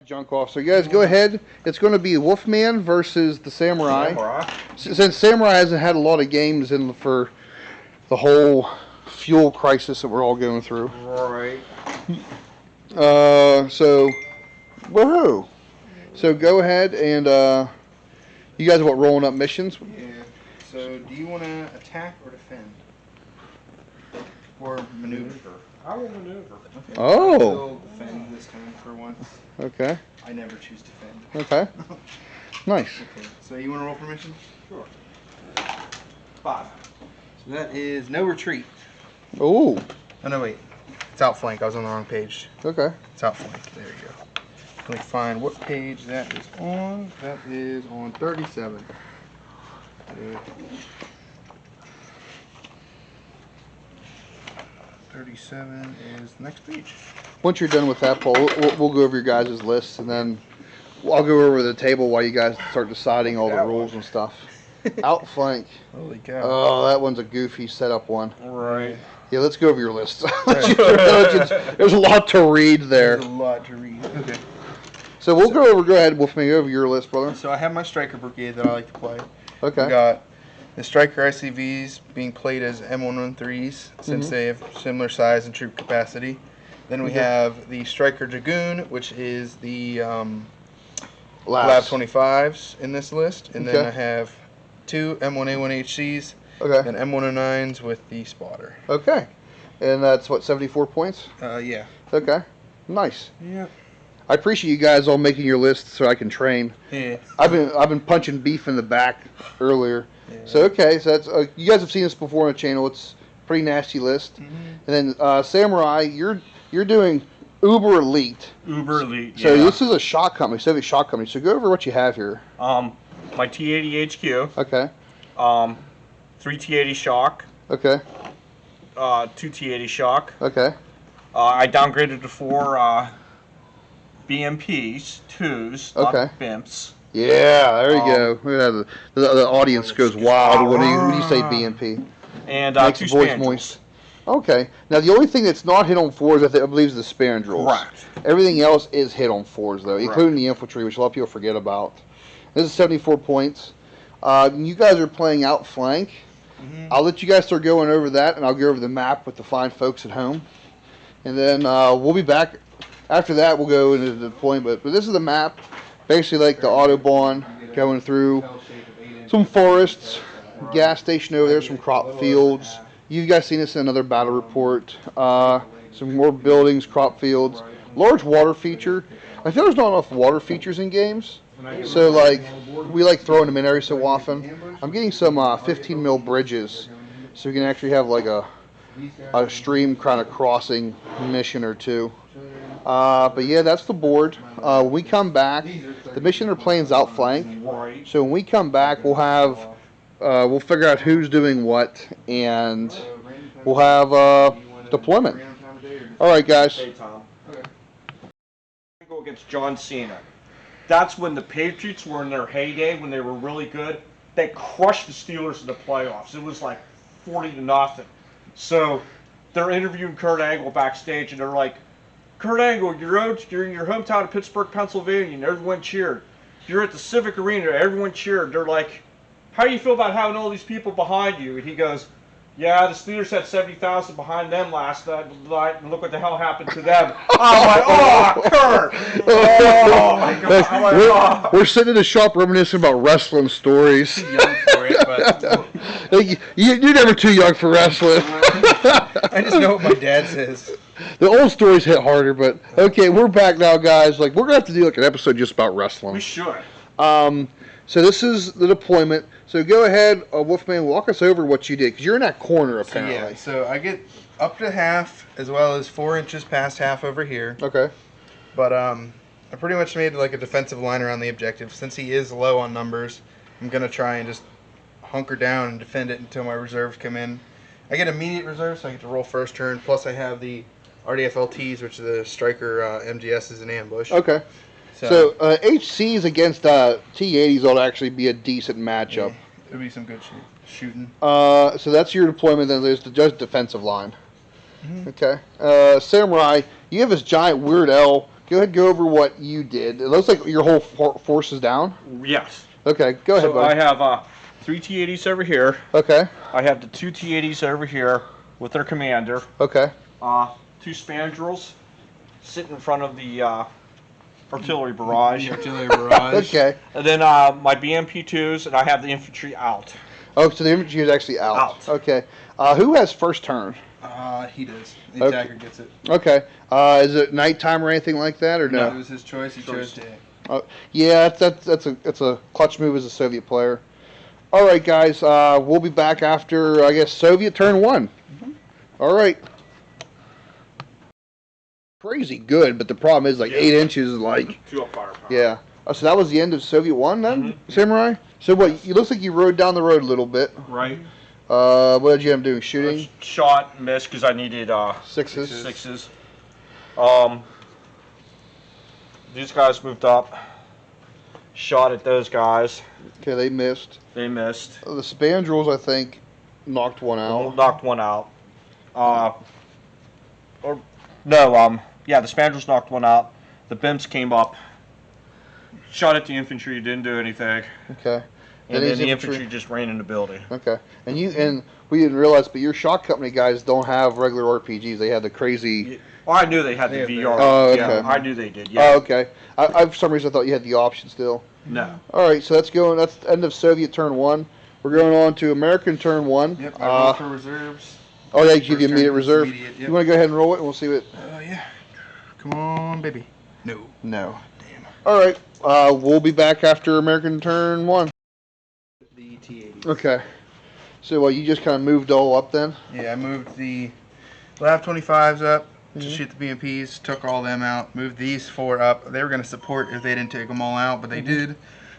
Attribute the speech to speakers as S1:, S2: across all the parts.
S1: Junk off. So you guys go ahead. It's going to be Wolfman versus the Samurai. Since Samurai hasn't had a lot of games in for the whole fuel crisis that we're all going through.
S2: Right.
S1: So, woohoo! So go ahead and you guys are what, rolling up missions?
S2: Yeah. So do you want to attack or defend? Or maneuver?
S3: I will maneuver.
S2: Okay.
S1: Oh.
S2: I'll defend this time for once.
S1: Okay.
S2: I never choose defend.
S1: Okay. Nice.
S2: Okay. So you want to roll permission?
S3: Sure.
S2: 5. So that is no retreat.
S1: Ooh.
S2: Oh no, wait. It's outflank. I was on the wrong page.
S1: Okay.
S2: It's outflank. There you go. Let me find what page that is on. That is on 37. 37 is the next page.
S1: Once you're done with that, Paul, we'll go over your guys' lists, and then I'll go over the table while you guys start deciding all the rules and stuff. Outflank.
S2: Holy cow.
S1: Oh, that one's a goofy setup one.
S2: Right.
S1: Yeah, let's go over your list. There's a lot to read there.
S2: There's a lot to read. Okay.
S1: So we'll go ahead, Wolfman, go over your list, brother.
S2: So I have my Striker Brigade that I like to play.
S1: Okay.
S2: We got the Striker ICVs being played as M113s since they have similar size and troop capacity. Then we have the Striker Dragoon, which is the Lab 25s in this list. And then I have 2 M1A1HCs and M109s with the Spotter.
S1: Okay. And that's what, 74 points?
S2: Yeah.
S1: Okay. Nice.
S2: Yeah.
S1: I appreciate you guys all making your list so I can train.
S2: Yeah.
S1: I've been punching beef in the back earlier. Yeah. So okay, so that's you guys have seen this before on the channel. It's a pretty nasty list. And then Samurai, you're doing Uber Elite.
S3: Uber Elite.
S1: So this is a shot company, Soviet shot company. So go over what you have here.
S3: My T80 HQ.
S1: Okay.
S3: 3 T80 shock.
S1: Okay.
S3: 2 T80 shock.
S1: Okay.
S3: I downgraded to 4 BMPs, 2s, not BIMPs.
S1: Yeah, there you go. The audience goes wild when you say BMP.
S3: And
S1: makes
S3: 2
S1: the voice
S3: spandrels.
S1: moist. Okay. Now the only thing that's not hit on 4s, I believe, is the spandrels.
S3: Correct.
S1: Everything else is hit on 4s though, including the infantry, which a lot of people forget about. This is 74 points. You guys are playing outflank. I'll let you guys start going over that, and I'll go over the map with the fine folks at home. And then we'll be back. After that, we'll go into the deployment. But this is the map, basically like the Autobahn, going through some forests, gas station over there, some crop fields. You guys seen this in another battle report. Some more buildings, crop fields, large water feature. I feel there's not enough water features in games. So like we like throwing them in every so often. I'm getting some 15 mil bridges, so we can actually have like a stream kind of crossing mission or two. But yeah, that's the board. When we come back, the mission they're playing is outflank. So when we come back, we'll have we'll figure out who's doing what, and we'll have deployment. All right, guys.
S3: Hey, Tom. Go against John Cena. That's when the Patriots were in their heyday, when they were really good. They crushed the Steelers in the playoffs. It was like 40-0. So they're interviewing Kurt Angle backstage, and they're like, Kurt Angle, you're in your hometown of Pittsburgh, Pennsylvania, and everyone cheered. You're at the Civic Arena, everyone cheered. They're like, how do you feel about having all these people behind you? And he goes, yeah, the Steelers had 70,000 behind them last night, and look what the hell happened to them. I'm like, oh, Kurt! Oh, my God. I'm like, oh.
S1: We're sitting in the shop reminiscing about wrestling stories.
S3: Too young for it, but...
S1: You're never too young for wrestling.
S2: I just know what my dad says.
S1: The old stories hit harder, but okay, we're back now, guys. Like, we're gonna have to do like an episode just about wrestling.
S3: We should.
S1: So this is the deployment. So go ahead, Wolfman, walk us over what you did, because you're in that corner apparently.
S2: So I get up to half, as well as 4 inches past half over here.
S1: Okay.
S2: But I pretty much made like a defensive line around the objective. Since he is low on numbers, I'm gonna try and just hunker down and defend it until my reserves come in. I get immediate reserves, so I get to roll first turn. Plus I have the RDFLTs, which are the Striker MGSs in ambush.
S1: Okay. So HCs against T80s ought to actually be a decent matchup.
S2: Yeah, it'll be some good shooting.
S1: So that's your deployment. Then there's the defensive line. Okay. Samurai, you have this giant weird L. go ahead and go over what you did. It looks like your whole force is down.
S3: Yes.
S1: Okay, go ahead,
S3: So
S1: buddy.
S3: I have 3 T-80s over here.
S1: Okay.
S3: I have the 2 T-80s over here with their commander.
S1: Okay.
S3: 2 Spandrels sitting in front of the artillery barrage.
S2: Artillery barrage.
S1: Okay.
S3: And then my BMP-2s, and I have the infantry out.
S1: Oh, so the infantry is actually out.
S3: Out.
S1: Okay. Who has first turn?
S2: He does. The attacker gets it.
S1: Okay. Is it nighttime or anything like that, or no?
S2: It was his choice. He chose day.
S1: Yeah, that's a clutch move as a Soviet player. All right, guys. We'll be back after, I guess, Soviet turn 1. All right. Crazy good, but the problem is 8 inches is like
S3: 2 up firepower.
S1: Yeah. So that was the end of Soviet 1 then, Samurai? So what, it looks like you rode down the road a little bit.
S3: Right.
S1: What did you end up doing? Shooting?
S3: Shot, missed, because I needed
S1: Sixes.
S3: Sixes. These guys moved up. Shot at those guys.
S1: Okay, they missed.
S3: They missed.
S1: The Spandrels, I think, knocked one out.
S3: Knocked one out. The Spandrels knocked one out. The BIMs came up. Shot at the infantry, didn't do anything.
S1: Okay.
S3: And then the infantry just ran in the building.
S1: Okay. And we didn't realize, but your shot company guys don't have regular RPGs. They have the crazy...
S3: Well, I knew they had the VR.
S1: Oh, okay.
S3: Yeah, I knew they did, yeah.
S1: Oh, okay. I for some reason, I thought you had the option still.
S3: No.
S1: All right, so that's the end of Soviet turn 1. We're going on to American turn 1.
S2: Yep, I rolled for reserves.
S1: Oh, yeah, you give you immediate reserve.
S2: Yep.
S1: You want to go ahead and roll it, and we'll see what...
S2: Yeah. Come on, baby. No.
S1: No.
S2: Damn.
S1: All right, we'll be back after American turn 1.
S2: The T-80.
S1: Okay. So, you just kind of moved all up then?
S2: Yeah, I moved the LAV 25s up to shoot the BMPs, took all them out, moved these 4 up. They were going to support if they didn't take them all out, but they did.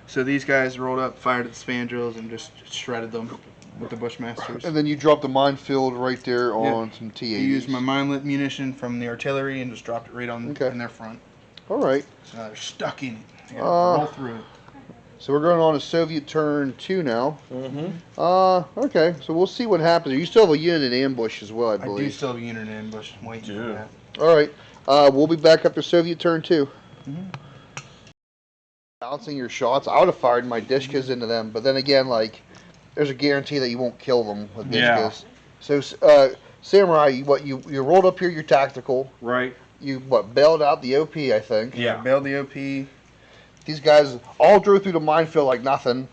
S2: So these guys rolled up, fired at the Spandrels, and just shredded them with the Bushmasters.
S1: And then you dropped a minefield right there on some T-80s.
S2: I used my mine-lit munition from the artillery and just dropped it right on in their front.
S1: All right.
S2: So now they're stuck in it. They gotta roll through it.
S1: So we're going on to Soviet turn 2 now. Okay, so we'll see what happens. You still have a unit in ambush as well, I believe.
S2: I do still have a unit in ambush. I'm waiting for that.
S1: All right. We'll be back after Soviet turn 2. Balancing your shots. I would have fired my Dishkas into them, but then again, there's a guarantee that you won't kill them with Dishkas. So, Samurai, you rolled up here your tactical.
S3: Right.
S1: You bailed out the OP, I think.
S3: Yeah.
S2: Bailed the OP.
S1: These guys all drove through the minefield like nothing.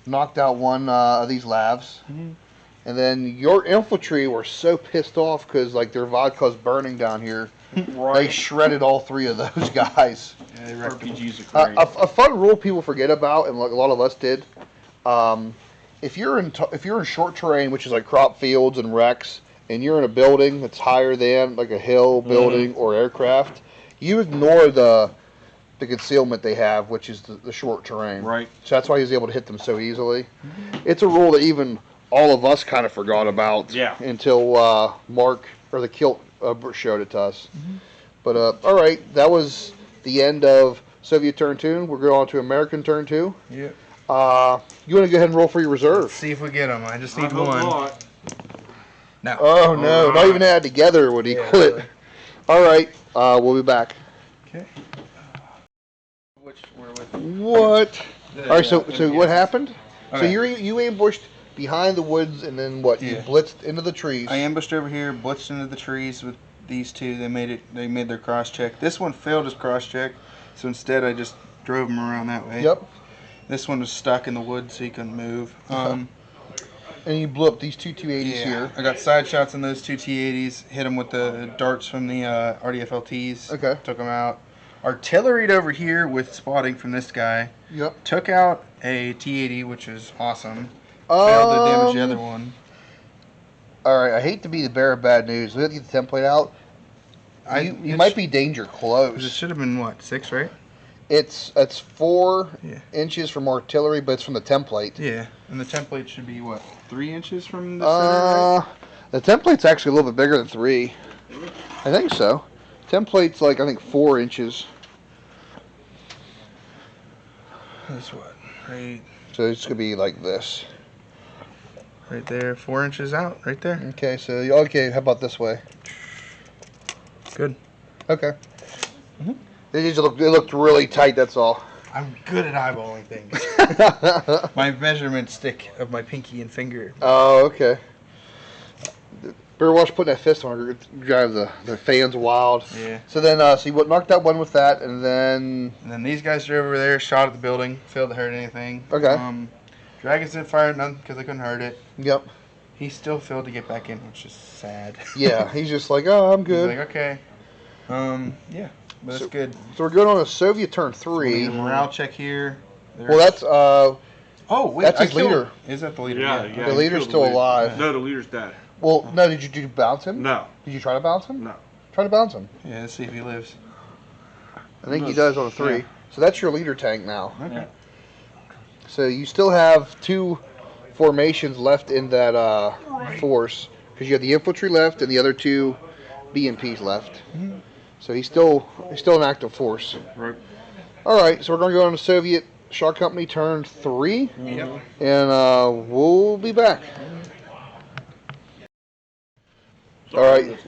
S1: Knocked out one of these lavs. And then your infantry were so pissed off because their vodka's burning down here.
S3: Right.
S1: They shredded all 3 of those guys.
S2: Yeah, they wrecked them.
S3: RPGs are great.
S1: A fun rule people forget about, and a lot of us did. If you're in short terrain, which is like crop fields and wrecks, and you're in a building that's higher than a hill, building, or aircraft, you ignore the concealment they have, which is the short terrain.
S3: Right.
S1: So that's why he was able to hit them so easily. It's a rule that even all of us kind of forgot about.
S3: Yeah.
S1: Until Mark or the Kilt showed it to us. But all right, that was the end of Soviet turn 2. We're going on to American turn 2.
S2: Yeah.
S1: You want to go ahead and roll for your reserve?
S2: Let's see if we get them. I just need
S3: I hope
S2: one.
S3: not.
S2: No.
S1: Oh no!
S3: All
S1: Not
S3: right.
S1: even add together would equal it.
S2: Really.
S1: All right, we'll be back.
S2: Okay. Which we're with.
S1: What? All right. So what happened? So
S2: Okay.
S1: you ambushed behind the woods, and then what? You
S2: Yeah.
S1: blitzed into the trees.
S2: I ambushed over here, blitzed into the trees with these 2. They made their cross check. This one failed his cross check, so instead I just drove him around that way.
S1: Yep.
S2: This one was stuck in the woods, so he couldn't move.
S1: And you blew up these 2 280s
S2: Yeah,
S1: here.
S2: I got side shots on those 2 T-80s. Hit them with the darts from the RDFLTs.
S1: Okay.
S2: Took them out. Artilleried over here with spotting from this guy.
S1: Yep.
S2: Took out a T-80, which is awesome. Failed to damage the other one.
S1: All right. I hate to be the bearer of bad news. We have to get the template out. You might be danger
S2: It
S1: close.
S2: should have been, what, 6, right?
S1: It's 4 inches from artillery, but it's from the template.
S2: Yeah. And the template should be, what, 3 inches from the center, right?
S1: The template's actually a little bit bigger than 3. I think so. Template's I think 4 inches.
S2: That's what? Right,
S1: So it's gonna be like this.
S2: right there. 4 inches out, right there.
S1: Okay, so okay, how about this way?
S2: Good.
S1: Okay. It looked really tight. That's all.
S2: I'm good at eyeballing things. My measurement stick of my pinky and finger.
S1: Oh, okay. Better watch putting that fist on her. Drive the fans wild.
S2: Yeah.
S1: So then, so you knocked that one with that, and then.
S2: And then these guys drove over there, shot at the building, failed to hurt anything.
S1: Okay.
S2: Dragons didn't fire none because they couldn't hurt it.
S1: Yep.
S2: He still failed to get back in, which is sad.
S1: Yeah, he's just like, oh, I'm good.
S2: He's like, okay. Yeah, but that's good.
S1: So we're going on a Soviet turn 3.
S2: So morale check here.
S1: Well, that's
S2: Oh wait,
S1: that's his leader.
S2: Is that the leader?
S3: Yeah.
S1: The leader's still alive.
S3: No, the leader's dead.
S1: Well, no, did you bounce him?
S3: No.
S1: Did you try to bounce him?
S3: No.
S1: Try to bounce him.
S2: Yeah, let's see if he lives.
S1: I think he does on a 3.
S2: Yeah.
S1: So that's your leader tank now.
S2: Okay.
S1: So you still have 2 formations left in that force, because you have the infantry left and the other 2 BMPs left.
S2: Mm-hmm.
S1: So he's still an active force.
S3: Right.
S1: All right, so we're going to go on a Soviet Shot Company turn 3,
S2: Yep.
S1: and we'll be back. All right.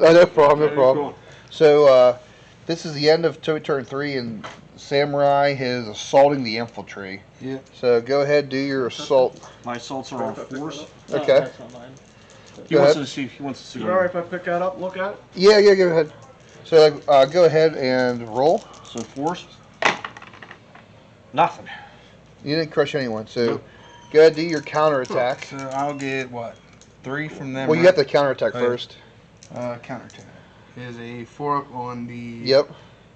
S1: No problem, no problem. So this is the end of turn 3, and Samurai is assaulting the infantry.
S2: Yeah.
S1: So go ahead, do your assault.
S3: My assaults are on force.
S1: Okay.
S4: That's not mine.
S3: He wants to see. He wants to see.
S5: Is it alright if I pick that up, look at it?
S1: Yeah, go ahead. So go ahead and roll.
S3: So force. Nothing.
S1: You didn't crush anyone, so go ahead, do your counterattack.
S2: So I'll get what? 3 from them.
S1: Well, you have to counterattack
S2: Oh, yeah.
S1: first.
S2: Counterattack is a 4 up on the
S1: Yep.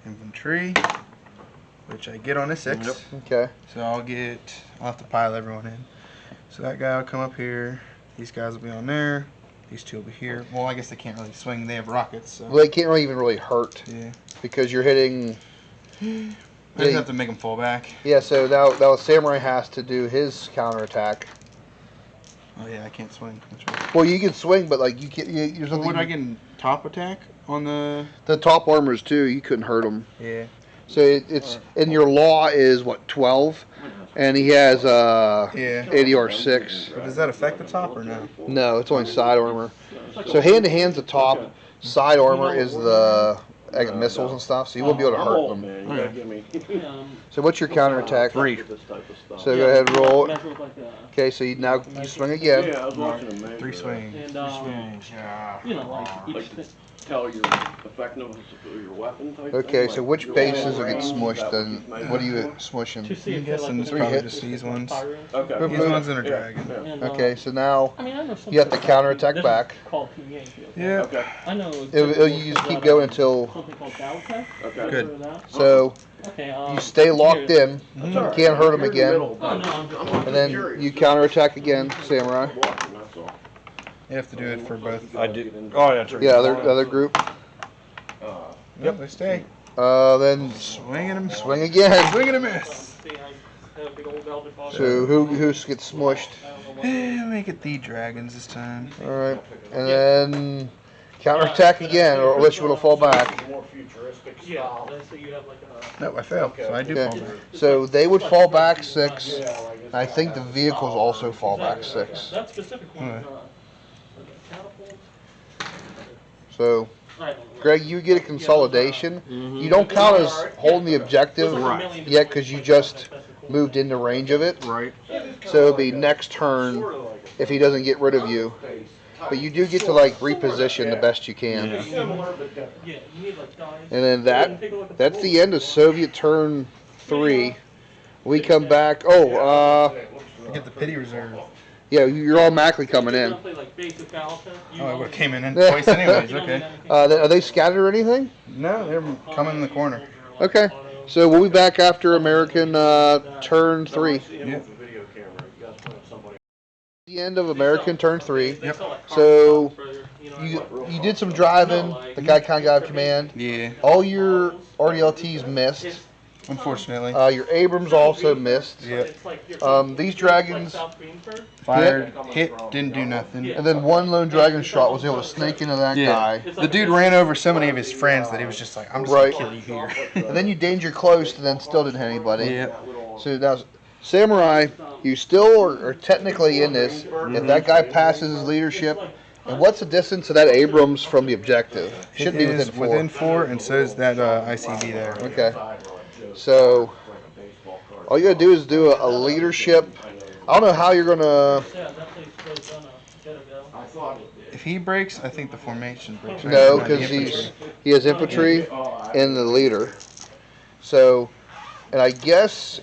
S2: infantry, which I get on a 6.
S3: Yep.
S1: Okay.
S2: So I'll have to pile everyone in. So that guy will come up here. These guys will be on there. These 2 will be here. Well, I guess they can't really swing. They have rockets. So.
S1: Well, they can't even really hurt
S2: Yeah.
S1: because you're hitting.
S2: I just have to make them fall back.
S1: Yeah, so now Samurai has to do his counterattack.
S2: Oh yeah, I can't swing. That's right.
S1: Well, you can swing, but like you can't. You're
S2: Well, would I get in top attack on the?
S1: The top armors too. You couldn't hurt him.
S2: Yeah.
S1: So it's and your law is what 12, and he has
S2: Yeah.
S1: ADR 6.
S2: But does that affect the top or no?
S1: No, it's only side armor. So hand to hand's the top. Side armor is the like missiles and stuff. So you won't be able to hurt them.
S5: Man, you gotta give me
S1: So what's your counterattack?
S3: 3.
S5: this type of stuff.
S1: So go ahead and roll.
S4: Measure with like a,
S1: Okay, so you swing again.
S5: Yeah, I was watching a man.
S2: 3 swings.
S4: and
S3: Yeah.
S4: you know, like each
S5: Like to tell your effectiveness of your weapon type
S1: Okay,
S5: thing,
S1: so
S5: like
S1: which
S5: your
S1: bases will
S5: long
S1: get
S5: range,
S1: smushed
S5: that
S1: then?
S5: would be
S1: What are you
S5: made
S1: smushing?
S4: to see
S2: I'm
S4: if they're,
S2: guessing
S4: like
S2: it's
S1: Three
S2: probably
S1: hits.
S2: just these ones.
S5: Okay.
S2: These ones and a dragon.
S5: Yeah.
S4: And,
S1: Okay, so now
S4: I mean, I know some
S1: you have to
S4: stuff.
S1: counterattack
S4: This is
S1: back.
S4: Called Team Yankee. Okay?
S2: Yeah.
S5: Okay.
S4: I know.
S1: You just keep going until
S4: Something called Battle Tech.
S5: Okay.
S2: Good.
S1: so
S4: Okay.
S1: you stay locked in.
S5: That's all right.
S1: Can't hurt 'em
S5: You're in the
S1: again.
S5: middle,
S4: Oh, no,
S5: but
S4: I'm just-
S5: I'm
S1: And then
S5: curious.
S1: you counterattack again, Samurai.
S5: I'm watching, that's all.
S2: You have to do it for both.
S3: I did. Oh, yeah. True.
S1: Yeah, other group.
S2: Yep, they stay.
S1: Then
S2: Swing and a
S1: swing again.
S2: Swing and a miss.
S4: See, I have a big old velvet box.
S1: So who gets smushed?
S2: Make it the dragons this time.
S1: All right, and then counterattack again, or unless you want to fall back.
S5: More futuristic
S4: Yeah,
S5: style.
S4: let's say you have like a.
S2: No, I failed, so I do fall
S1: Okay,
S2: back.
S1: so they would fall back 6. I think the vehicles also fall back 6.
S4: That specific one.
S2: Alright.
S4: Like a catapult.
S1: So
S4: I don't know.
S1: Greg, you get a consolidation. You don't count as holding the objective
S3: Right.
S1: yet because you just moved into range of it.
S3: Right.
S1: So it'll be next turn if he doesn't get rid of you. But you do get to like reposition the best you can.
S3: Yeah.
S5: Similar but different.
S4: Yeah, you need like dice.
S1: And then that's the end of Soviet turn 3. We come back.
S2: I get the pity reserve.
S1: Yeah, you're automatically coming in.
S4: Play like basic battle tech.
S2: Oh, I would have came in twice anyways. Okay.
S1: Are they scattered or anything?
S2: No, they're coming in the corner.
S1: Okay. So we'll be back after American turn 3.
S2: Yep.
S5: Video camera. You guys put somebody.
S1: The end of American turn 3.
S2: Yep.
S1: So you did some driving. The guy kind of got command.
S2: Yeah.
S1: All your RDLTs missed.
S2: Unfortunately.
S1: Your Abrams also missed.
S2: Yep.
S1: These dragons,
S2: Fired, hit, didn't do nothing.
S1: and then one lone dragon shot was able to snake into that
S2: Yeah.
S1: guy.
S2: The dude ran over so many of his friends that he was just like, I'm just
S1: Right.
S2: gonna kill you here.
S1: And then you danger close, and then still didn't hit anybody.
S2: Yep.
S1: So now, Samurai, you still are technically in this. If that guy passes his leadership, And what's the distance of that Abrams from the objective? It should be
S2: is
S1: within 4.
S2: Within 4, and so is that ICV there.
S1: Okay. So all you gotta do is do a leadership. I don't know how you're gonna.
S4: Yeah, that place goes on a gotta go.
S2: If he breaks, I think the formation breaks. Right?
S1: No,
S2: Not the
S1: because
S2: infantry.
S1: he has infantry and the leader. So, and I guess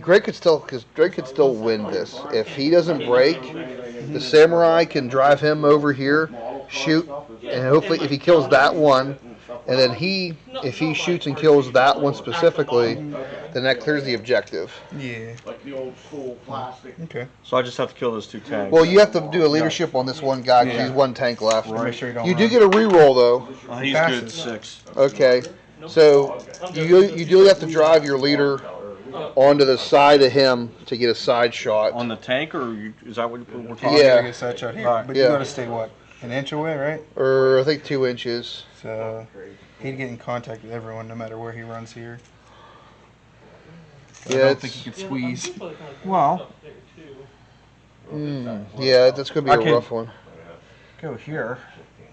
S1: Greg could still win this if he doesn't break. The samurai can drive him over here, shoot, and hopefully if he kills that one, and then if he shoots and kills that one specifically, then that clears the objective.
S2: Yeah.
S5: Like the old school plastic.
S2: Okay.
S3: So I just have to kill those 2 tanks.
S1: Well, you have to do a leadership on this one guy because
S3: Yeah.
S1: he's 1 tank left.
S2: Make sure you don't
S1: You do
S2: run.
S1: get a reroll though.
S3: He's
S2: passes.
S3: good 6.
S1: Okay, so you do have to drive your leader onto the side of him to get a side shot.
S3: On the tank, or is that what we're talking
S1: Yeah.
S2: Gotta get a side shot here.
S3: Right.
S2: But
S1: Yeah.
S2: you gotta stay, what, an inch away, right?
S1: Or I think 2 inches.
S2: So he'd get in contact with everyone no matter where he runs here.
S1: Yeah,
S2: I don't
S1: it's-
S2: think he could squeeze.
S3: Well.
S1: Yeah, that's gonna be
S3: I
S1: a
S3: can-
S1: rough one.
S3: Go here.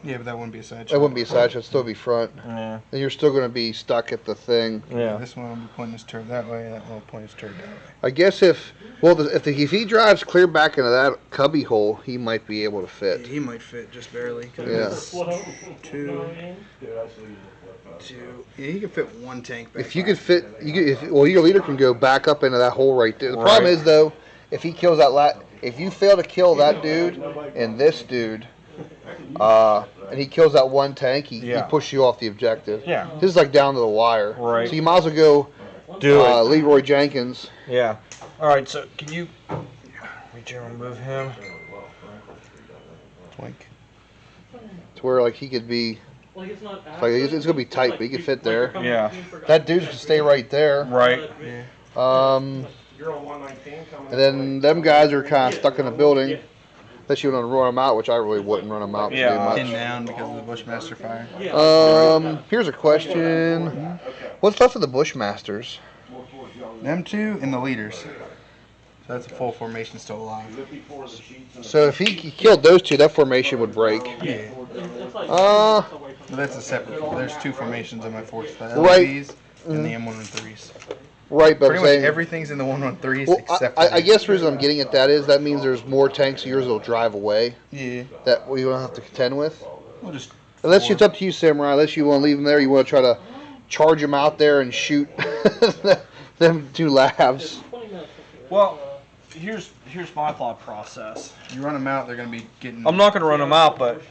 S2: Yeah, but that wouldn't be a side shot.
S1: That wouldn't be a side shot; it'd still be front.
S3: Yeah.
S1: Then you're still gonna be stuck at the thing.
S3: Yeah.
S2: This one will be pointing his turret that way, that one will point his turret that way.
S1: I guess if he drives clear back into that cubby hole, he might be able to fit.
S2: He might fit just barely. 'Cause
S1: Yeah.
S2: it's two. Yeah, he can fit 1 tank back.
S1: If you could fit, your leader can go back up into that hole right there. The problem is though, if he kills if you fail to kill that dude and this dude, and he kills that 1 tank, he pushes you off the objective.
S3: Yeah.
S1: This is like down to the wire.
S3: Right.
S1: So you might as well go
S3: Do it.
S1: Leroy Jenkins.
S3: Yeah. All right. So can you reach and remove him?
S2: Twink.
S1: To where like he could be.
S4: Like it's not
S1: It's gonna be tight, but he could fit there.
S3: Yeah.
S1: That dude can stay right there.
S3: Right.
S5: You're on 119 coming.
S1: And then them guys are kind of stuck in a building. Unless you want to run them out, which I really wouldn't run them out
S3: Yeah.
S1: too
S2: Pinned
S1: much.
S2: down because of the Bushmaster fire.
S1: Here's a question. What's left of the Bushmasters?
S2: Them 2 and the leaders. So that's a full formation still alive.
S1: So if he killed those 2, that formation would break.
S2: Yeah.
S1: Uh,
S2: But that's a separate. There's 2 formations in my force. The
S1: Right.
S2: LVs and the M113s.
S1: right, but
S2: Pretty
S1: I'm
S2: much
S1: saying.
S2: everything's in the 113s
S1: Well,
S2: except
S1: I
S2: for
S1: guess the reason I'm getting at that is that means there's more tanks of yours that'll drive away
S2: yeah.
S1: that we don't have to contend with.
S2: We'll just
S1: Unless it's up to you, Samurai. Unless you want to leave them there, you want to try to charge them out there and shoot them 2 labs.
S3: Well, here's my thought process.
S2: you run them out, they're gonna be getting.
S3: I'm not gonna run them out, but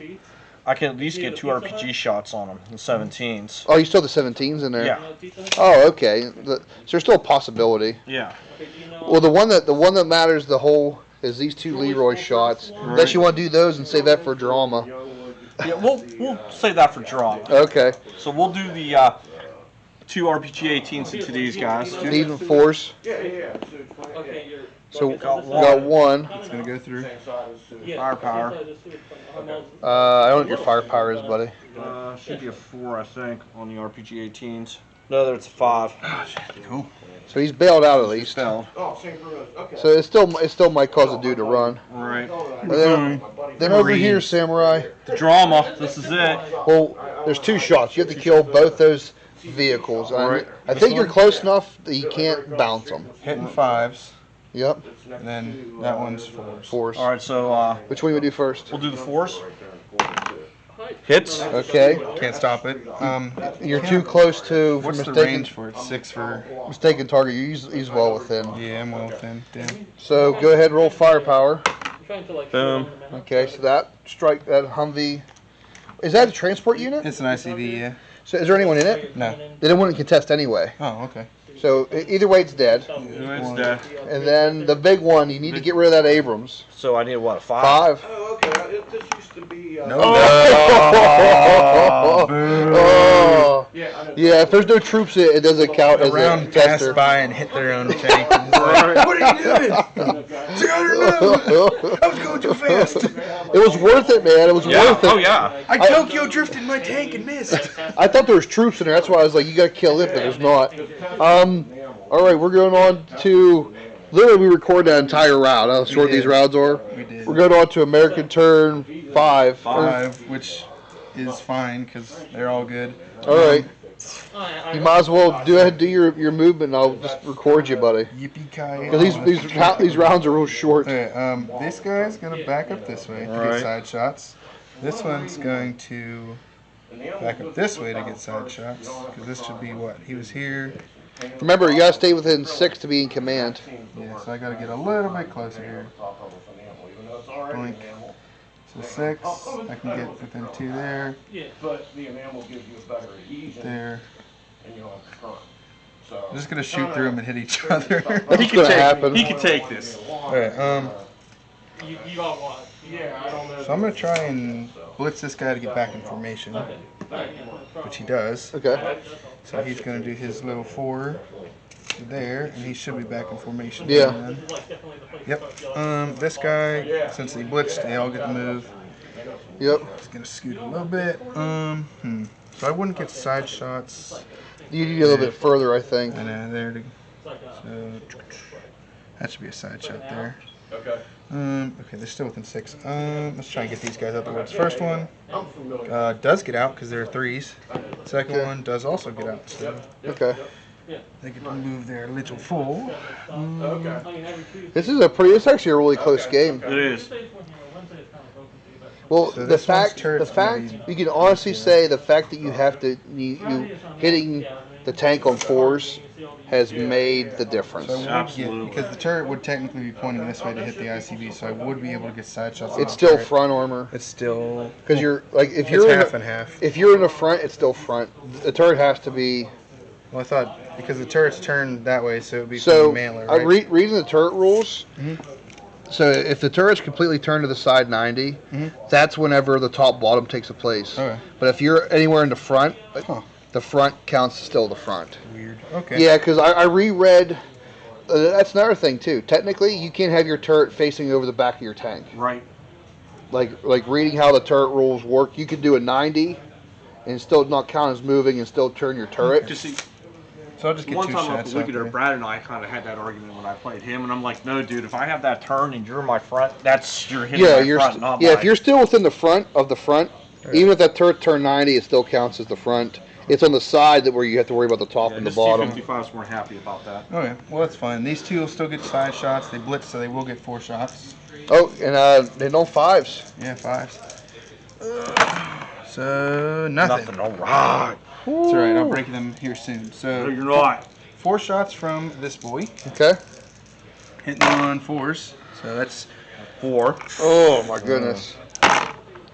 S3: I can at least get 2 RPG shots on them, the 17s.
S1: Oh, you still have the 17s in there?
S3: Yeah.
S1: Oh, okay. So there's still a possibility.
S3: Yeah.
S1: Well, the one that matters the whole is these 2 Leroy shots. Unless you want to do those and save that for drama.
S3: Yeah. We'll save that for drama.
S1: Okay.
S3: So we'll do the 2 RPG 18s into these guys.
S1: Need and force.
S4: Okay, you're.
S1: So
S3: Got
S1: got one.
S2: It's gonna go through.
S3: Firepower.
S1: I don't know what your firepower is, buddy.
S3: Should be a 4, I think, on the RPG 18s. No, it's a 5.
S2: Cool.
S1: So he's bailed out at least.
S3: Spelled.
S5: Oh, synchronous. Okay.
S1: So it still might cause a dude to run.
S3: Right.
S1: And then over here, Samurai.
S3: The drama. This is it.
S1: Well, there's 2 shots. You have to kill both those vehicles. I think you're close enough that you can't bounce them.
S2: Hitting 5s,
S1: Yep.
S2: and then that one's 4s.
S1: Force.
S3: All right. So
S1: Which one you do first?
S3: we'll do the 4s. Hits.
S1: Okay.
S2: Can't stop it.
S1: You're too close to
S2: What's the
S1: mistaken
S2: range for it? 6 for.
S1: mistaken target. He's well within.
S2: Yeah, I'm well within. Damn.
S1: So go ahead, roll firepower.
S3: Boom.
S1: Okay, so that Humvee. Is that a transport unit?
S2: It's an ICV, yeah.
S1: So is there anyone in it?
S2: No.
S1: They didn't want to contest anyway.
S2: Oh, okay.
S1: So either way, it's dead.
S3: It's dead.
S1: And then the big one, you need to get rid of that Abrams.
S3: So I need what, a 5?
S1: 5.
S5: Oh, okay. This used to be.
S2: No.
S1: Oh. Yeah, if there's no troops, it doesn't count as a
S2: Round passed
S1: contester.
S2: by and hit their own tank. And it's like, what are you doing? It's like, I don't know. I was going too fast.
S1: It was worth it, man. It was
S3: Yeah.
S1: worth it.
S3: Oh yeah.
S2: I Tokyo drifted my tank and missed.
S1: I thought there was troops in there. That's why I was like, you gotta kill it, but there's not. All right, we're going on to literally we record that entire route. How short these routes are.
S2: We did.
S1: We're going on to American turn 5.
S2: 5, which is fine because they're all good.
S1: All right. You might as well do ahead, do your movement, and I'll just record you, buddy.
S2: Yippee-ki-yay.
S1: Because these rounds are real short.
S2: Okay, this guy's going to back up this way to get side shots. This one's going to back up this way to get side shots. Because this should be what? He was here.
S1: Remember, you got to stay within 6 to be in command.
S2: Yeah, so I got to get a little bit closer here. Blink. So 6. I can get within 2 there.
S5: But the enamel gives you a better adhesion.
S2: There.
S5: And you don't have to front. So
S2: I'm just going to shoot through them and hit each other.
S1: That's going to happen.
S3: He can take this.
S2: Alright,
S4: You got what?
S5: yeah, I don't know.
S2: so I'm going to try and blitz this guy to get back in formation. Which he does.
S1: Okay.
S2: So he's going to do his little 4 there, and he should be back in formation.
S1: Yeah.
S2: Then. Yep. This guy, since he blitzed, they all get to move.
S1: Yep.
S2: He's going to scoot a little bit. So I wouldn't get side shots.
S1: You need a little bit further, I think.
S2: And there. So that should be a side shot there.
S5: Okay.
S2: Okay, they're still within 6. Let's try and get these guys out the woods. First one does get out because they're 3s. Second one does also get out. So
S1: Okay.
S2: they get to move their little 4.
S1: This is it's actually a really close game.
S3: It is.
S1: Well,
S2: So
S1: the
S2: this one's
S1: fact
S2: turret's gonna be-
S1: you can honestly say the fact that you have to you hitting the tank on 4s has made the difference.
S2: So I would
S3: Absolutely.
S2: get, because the turret would technically be pointing this way to hit the ICV, so I would be able to get side shots. on
S1: It's
S2: the
S1: still
S2: turret.
S1: front armor
S2: It's still
S1: because you're like if
S2: it's
S1: you're in
S2: half
S1: the,
S2: and half.
S1: if you're in the front, it's still front. The turret has to be.
S2: Well, I thought because the turret's turned that way, so it would be
S1: So
S2: from the mantler, right?
S1: reading the turret rules.
S2: Mhm.
S1: So if the turret's completely turned to the side 90, that's whenever the top bottom takes a place.
S2: Okay.
S1: But if you're anywhere in the front,
S2: Huh.
S1: the front counts still the front.
S2: Weird. Okay.
S1: Yeah, because I reread. That's another thing too. Technically, you can't have your turret facing over the back of your tank.
S3: Right.
S1: Like reading how the turret rules work, you could do a 90 and still not count as moving and still turn your turret.
S3: Just see,
S2: So I'll just get
S3: one
S2: 2
S3: time up
S2: shots
S3: the
S2: out
S3: weekend,
S2: there.
S3: Brad and I kind of had that argument when I played him, and I'm like, no, dude, if I have that turn and you're in my front, you're hitting
S1: Yeah,
S3: my front, not
S1: if
S3: mine.
S1: you're still within the front of the front, even if that turret turned 90, it still counts as the front. It's on the side that where you have to worry about the top and the
S3: this
S1: bottom.
S3: T-55s weren't happy about that.
S2: Okay, well that's fine. These 2 will still get side shots. They blitz, so they will get 4 shots.
S1: Oh, and they don't 5s.
S2: Yeah, 5s. So nothing.
S3: All right.
S2: It's alright. I'll break them here soon.
S3: No,
S2: So
S3: you're not.
S2: 4 shots from this boy,
S1: Okay.
S2: hitting on 4s. So that's
S3: 4.
S1: Oh my goodness.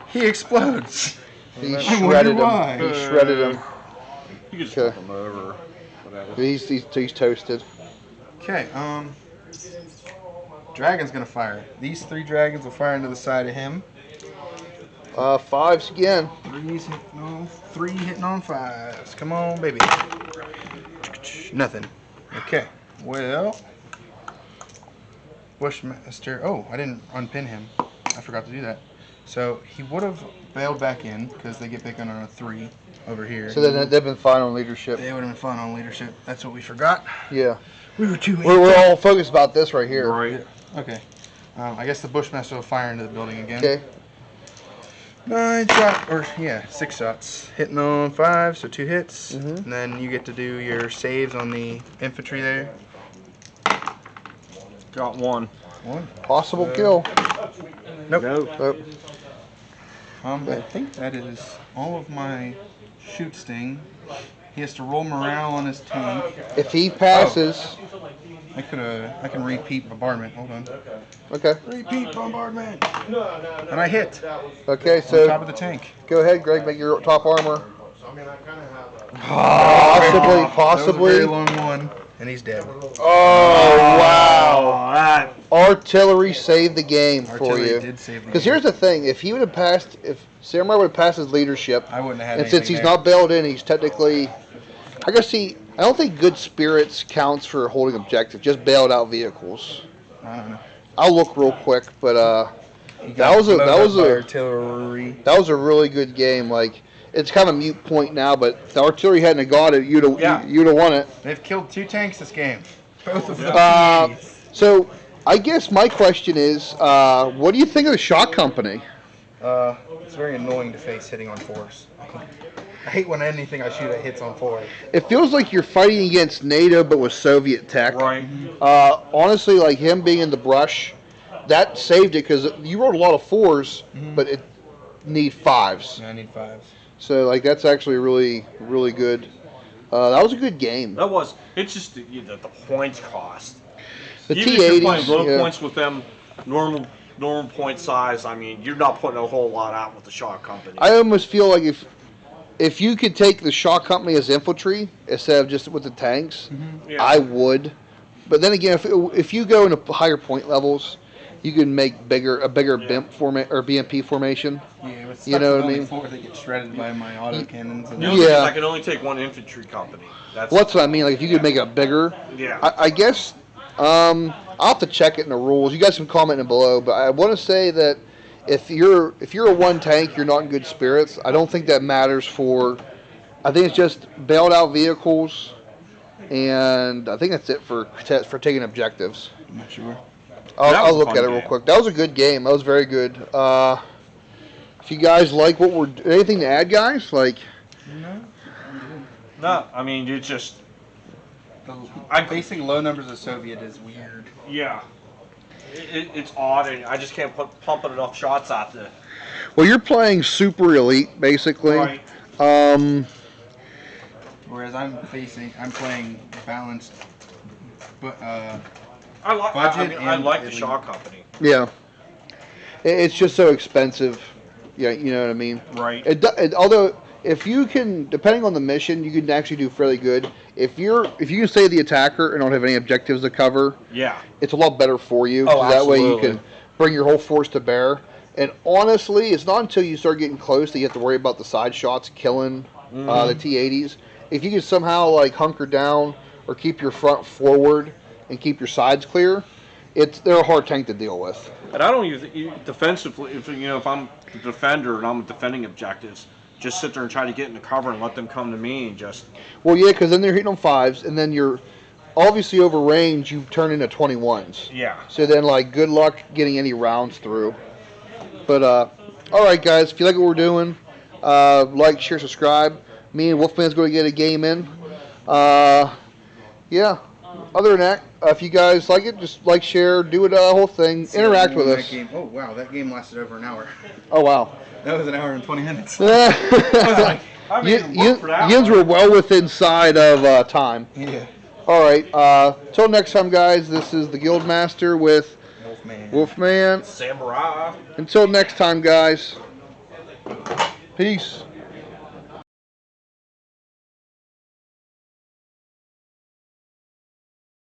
S2: he explodes.
S1: He
S2: I
S1: shredded
S2: wonder why.
S1: him. He shredded him.
S3: You can just
S1: Okay.
S3: flip him over. Whatever.
S1: He's toasted.
S2: Okay, Dragon's gonna fire. These 3 dragons will fire into the side of him.
S1: 5s again.
S2: 3 hitting on 5s. Come on, baby. Nothing. Okay, well, Bushmaster. Oh, I didn't unpin him. I forgot to do that. So he would have bailed back in because they get back on a 3 over here.
S1: So then they've been fine on leadership.
S2: They would have been fun on leadership. That's what we forgot.
S1: Yeah.
S2: We were too.
S1: We're all focused about this right here.
S3: Right.
S2: Okay. I guess the Bushmaster will fire into the building again.
S1: Okay.
S2: 9 shots, or yeah, 6 shots. Hitting on 5, so 2 hits.
S1: Mhm.
S2: And then you get to do your saves on the infantry there.
S3: Got 1.
S2: 1.
S1: Possible kill.
S2: Nope.
S3: No.
S1: Nope.
S2: I think that is all of my shoot sting. He has to roll morale on his tank.
S1: If he passes,
S2: I can repeat bombardment. Hold on.
S1: okay.
S2: Repeat bombardment. And I hit
S1: Okay,
S2: on top
S1: so
S2: of the tank.
S1: go ahead, Greg. Make your top armor.
S5: I mean, I kind of have a.
S1: Possibly,
S2: That was a very
S1: possibly.
S2: long one, and he's dead.
S1: Oh wow!
S3: Oh, that.
S1: Artillery saved the game for
S2: Artillery
S1: you.
S2: did save the
S1: Because
S2: game.
S1: here's the thing: if he would have passed, if Samurai would have passed his leadership,
S2: I wouldn't have had
S1: and since
S2: anything
S1: he's
S2: there.
S1: not bailed in, he's technically. I guess I don't think good spirits counts for holding objective. Just bailed out vehicles.
S2: I don't know.
S1: I'll look real quick, but
S2: He
S1: that
S2: got
S1: was a
S2: blown
S1: that
S2: up
S1: was
S2: by
S1: a
S2: artillery.
S1: that was a really good game. Like it's kind of a mute point now, but if the artillery hadn't have got it, you'd have
S3: Yeah.
S1: you'd have won it.
S2: They've killed 2 tanks this game. Both of them.
S1: So, I guess my question is, what do you think of the shot company?
S2: It's very annoying to face hitting on 4s. I hate when anything I shoot at hits on 4.
S1: It feels like you're fighting against NATO, but with Soviet tech.
S3: Right.
S1: Honestly, like him being in the brush, that saved it because you rolled a lot of 4s, but it need 5s.
S2: I need 5s.
S1: So, like, that's actually really, really good. That was a good game.
S3: That was. It's just the points cost.
S1: The
S3: Even if you're playing
S1: T80s,
S3: low
S1: yeah.
S3: points with them, normal point size. I mean, you're not putting a whole lot out with the shot company.
S1: I almost feel like if you could take the shot company as infantry instead of just with the tanks,
S3: Yeah.
S1: I would. But then again, if you go into higher point levels, you can make a bigger BMP formation.
S2: Yeah, with
S1: You know what I mean?
S2: 4, they get shredded by my autocannons.
S3: The only thing is I can only take one infantry company. That's
S1: What's what I mean? Like if you could make it bigger,
S3: yeah.
S1: I guess I'll have to check it in the rules. You guys can comment it below, but I want to say that if you're a one tank, you're not in good spirits. I don't think that matters for. I think it's just bailed out vehicles, and I think that's it for taking objectives.
S2: I'm not sure.
S1: I'll
S3: was a
S1: look
S3: fun
S1: at it real
S3: game.
S1: quick. That was a good game. That was very good. If you guys like what we're anything to add, guys, like
S3: No, I mean it's just
S2: Facing low numbers of Soviet is weird.
S3: yeah. It's odd, and I just can't pump enough shots out there.
S1: well, you're playing super elite basically.
S3: Right.
S2: Whereas I'm playing balanced, but
S3: I like.
S2: Budget
S3: I
S2: and
S3: like the
S2: elite.
S3: shot company.
S1: Yeah. It's just so expensive. Yeah, you know what I mean.
S3: Right.
S1: Although if you can, depending on the mission, you can actually do fairly good. If you can stay the attacker and don't have any objectives to cover,
S3: Yeah.
S1: it's a lot better for you.
S3: Oh,
S1: so that way you
S3: absolutely.
S1: can bring your whole force to bear. And honestly, it's not until you start getting close that you have to worry about the side shots killing the T-80s. If you can somehow like hunker down or keep your front forward and keep your sides clear, they're a hard tank to deal with.
S3: And I don't use defensively. If I'm the defender and I'm defending objectives, just sit there and try to get in the cover and let them come to me and just.
S1: Well, yeah, because then they're hitting on 5s, and then you're obviously over range. You turn into 21s.
S3: Yeah.
S1: So then, like, good luck getting any rounds through. But all right, guys, if you like what we're doing, like, share, subscribe. Me and Wolf Mans going to get a game in. Yeah. Other than that, if you guys like it, just like, share, do it, whole thing, interact with us.
S2: Oh wow, that game lasted over an hour.
S1: Oh wow.
S2: That was an hour and 20 minutes.
S3: I mean, work for that
S1: Yins
S3: one.
S1: were well within side of time.
S2: Yeah.
S1: All right. Till next time, guys. This is the Guildmaster with Wolfman.
S3: Samurai.
S1: Until next time, guys. Peace.